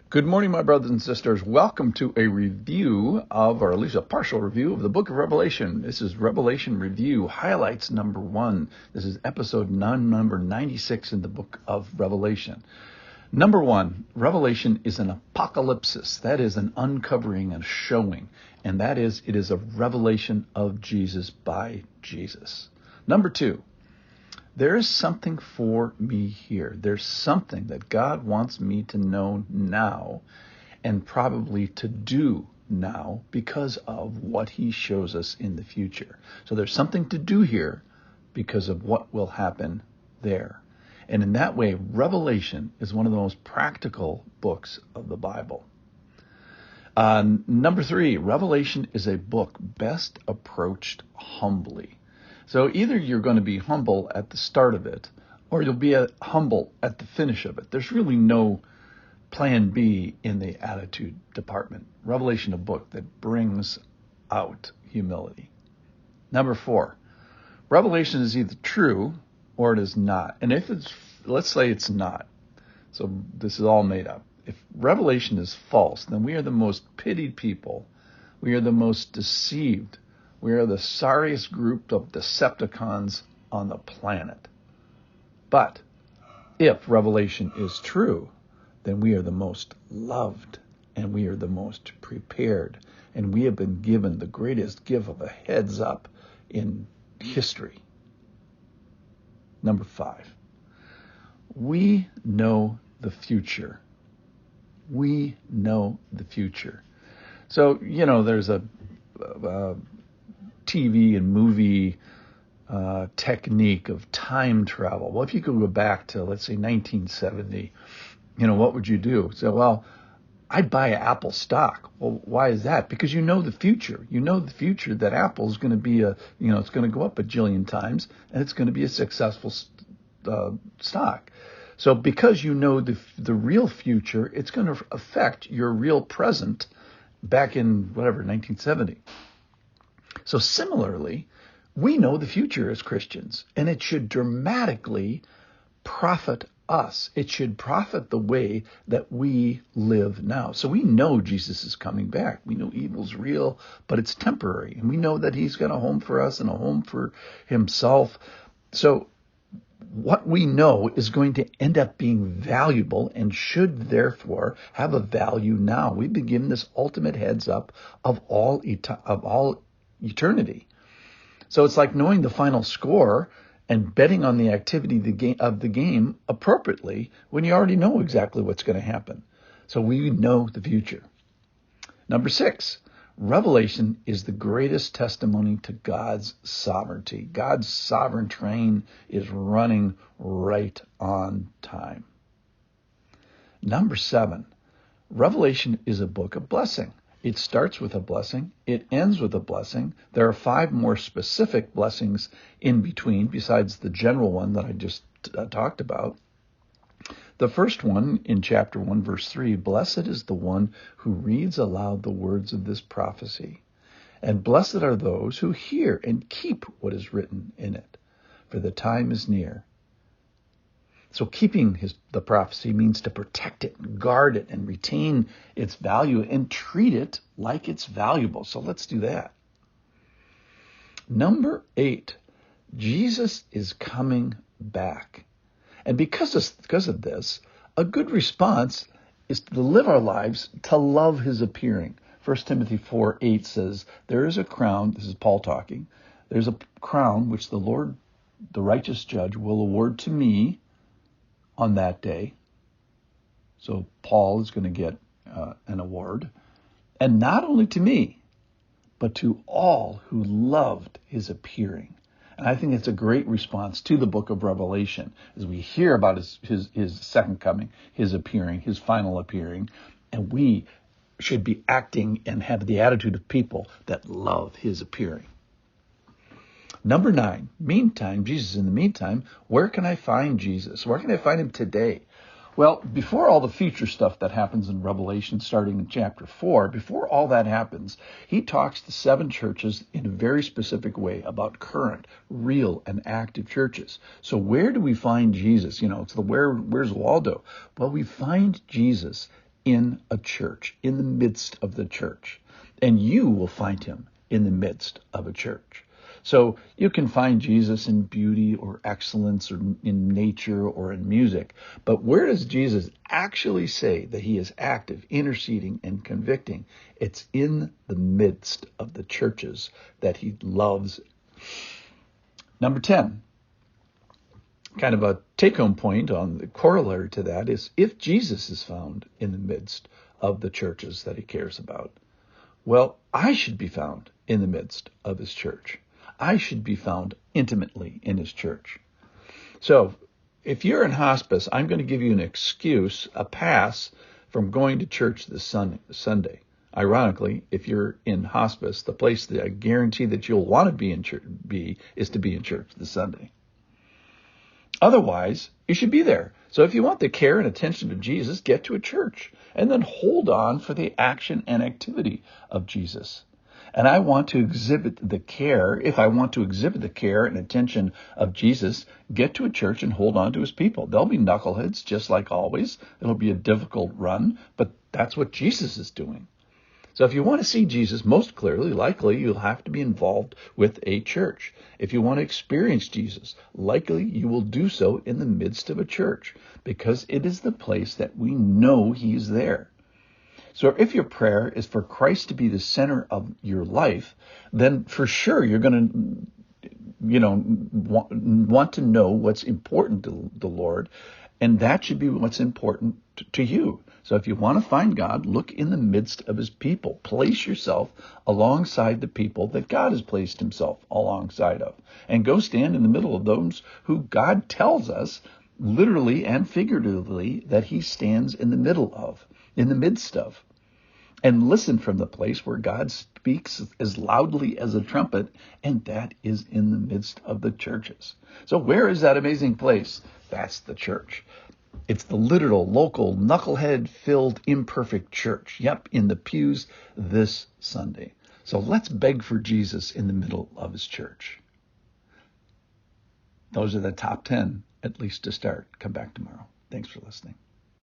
Good morning, my brothers and sisters. Welcome to a review of, or at least a partial review of the book of Revelation. This is Revelation Review, highlights number 1. This is episode number 96 in the book of Revelation. Number 1, Revelation is an apocalypsis. That is an uncovering and showing. And that is, it is a revelation of Jesus by Jesus. Number 2, there is something for me here. There's something that God wants me to know now and probably to do now because of what he shows us in the future. So there's something to do here because of what will happen there. And in that way, Revelation is one of the most practical books of the Bible. Number 3, Revelation is a book best approached humbly. So either you're going to be humble at the start of it, or you'll be humble at the finish of it. There's really no plan B in the attitude department. Revelation, a book that brings out humility. Number 4, Revelation is either true or it is not. And if it's, let's say it's not. So this is all made up. If Revelation is false, then we are the most pitied people. We are the most deceived. We are the sorriest group of Decepticons on the planet. But if Revelation is true, then we are the most loved and we are the most prepared. And we have been given the greatest gift of a heads up in history. Number 5, we know the future. We know the future. So, there's a TV and movie technique of time travel. Well, if you could go back to, let's say, 1970, what would you do? So, well, I'd buy an Apple stock. Well, why is that? Because you know the future. You know the future that Apple is going to be it's going to go up a jillion times and it's going to be a successful stock. So because you know the real future, it's going to affect your real present back in, 1970. So similarly, we know the future as Christians, and it should dramatically profit us. It should profit the way that we live now. So we know Jesus is coming back. We know evil's real, but it's temporary. And we know that he's got a home for us and a home for himself. So what we know is going to end up being valuable and should therefore have a value now. We've been given this ultimate heads up of all eternity. So it's like knowing the final score and betting on the activity of the game appropriately when you already know exactly what's going to happen. So we know the future. Number 6, Revelation is the greatest testimony to God's sovereignty. God's sovereign train is running right on time. Number 7, Revelation is a book of blessing. It starts with a blessing. It ends with a blessing. There are 5 more specific blessings in between besides the general one that I just talked about. The first one in chapter 1, verse 3, blessed is the one who reads aloud the words of this prophecy. And blessed are those who hear and keep what is written in it, for the time is near. So keeping the prophecy means to protect it, guard it, and retain its value and treat it like it's valuable. So let's do that. Number 8, Jesus is coming back. And because of this, a good response is to live our lives to love his appearing. 1 Timothy 4:8 says, there is a crown, this is Paul talking, there's a crown which the Lord, the righteous judge, will award to me on that day. So Paul is going to get an award. And not only to me, but to all who loved his appearing. And I think it's a great response to the book of Revelation as we hear about his second coming, his appearing, his final appearing. And we should be acting and have the attitude of people that love his appearing. Number 9, meantime, Jesus in the meantime, where can I find Jesus? Where can I find him today? Well, before all the future stuff that happens in Revelation, starting in chapter 4, before all that happens, he talks to 7 churches in a very specific way about current, real, and active churches. So where do we find Jesus? It's where's Waldo? Well, we find Jesus in a church, in the midst of the church. And you will find him in the midst of a church. So you can find Jesus in beauty or excellence or in nature or in music. But where does Jesus actually say that he is active, interceding, and convicting? It's in the midst of the churches that he loves. Number 10, kind of a take-home point on the corollary to that is, if Jesus is found in the midst of the churches that he cares about, well, I should be found in the midst of his church. I should be found intimately in his church. So if you're in hospice, I'm going to give you an excuse, a pass from going to church this Sunday. Ironically, if you're in hospice, the place that I guarantee that you'll want to be in church is to be in church this Sunday. Otherwise, you should be there. So if you want the care and attention of Jesus, get to a church and then hold on for the action and activity of Jesus. And I want to exhibit the care. If I want to exhibit the care and attention of Jesus, get to a church and hold on to his people. There'll be knuckleheads, just like always. It'll be a difficult run, but that's what Jesus is doing. So if you want to see Jesus most clearly, likely you'll have to be involved with a church. If you want to experience Jesus, likely you will do so in the midst of a church, because it is the place that we know he's there. So if your prayer is for Christ to be the center of your life, then for sure you're going to want to know what's important to the Lord, and that should be what's important to you. So if you want to find God, look in the midst of his people. Place yourself alongside the people that God has placed himself alongside of, and go stand in the middle of those who God tells us, literally and figuratively, that he stands in the middle of, in the midst of. And listen from the place where God speaks as loudly as a trumpet, and that is in the midst of the churches. So where is that amazing place? That's the church. It's the literal, local, knucklehead-filled, imperfect church. Yep, in the pews this Sunday. So let's beg for Jesus in the middle of his church. Those are the top 10, at least to start. Come back tomorrow. Thanks for listening.